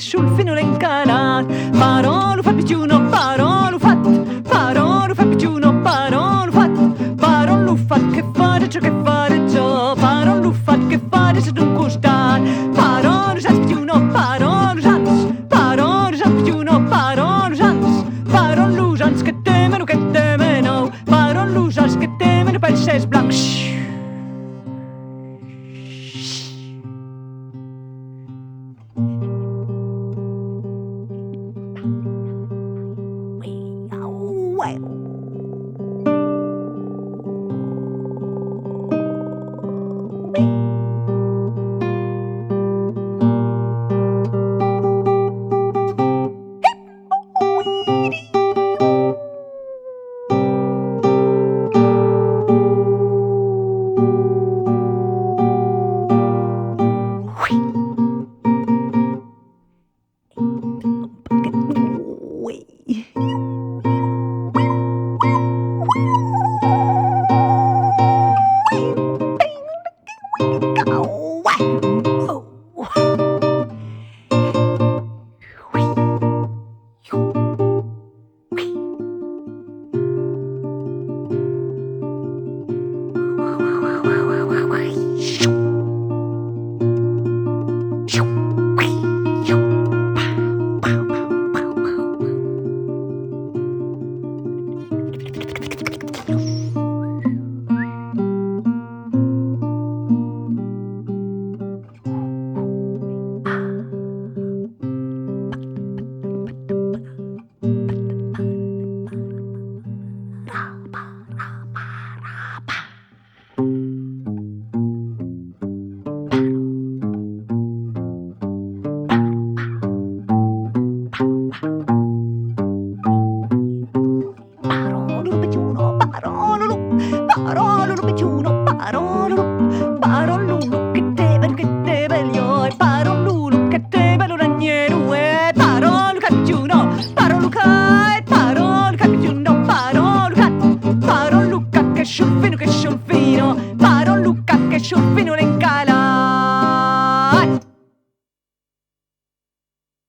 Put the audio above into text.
sul finore incanat. Parolo fat picciuno, parolo fat. Parolo fat picciuno, parolo fat. Parolo fat che fare ciò che fare ciò. Parolo fat che fare se d'un costat. Parolo sans picciuno, parolo sans. Parolo sans picciuno, parolo sans. Parolo sans che temeno. Parolo sans che temeno per ses blancs. Parolulu che te bello e parolulu che te bello ragnero e parolu cappiuno parolu kai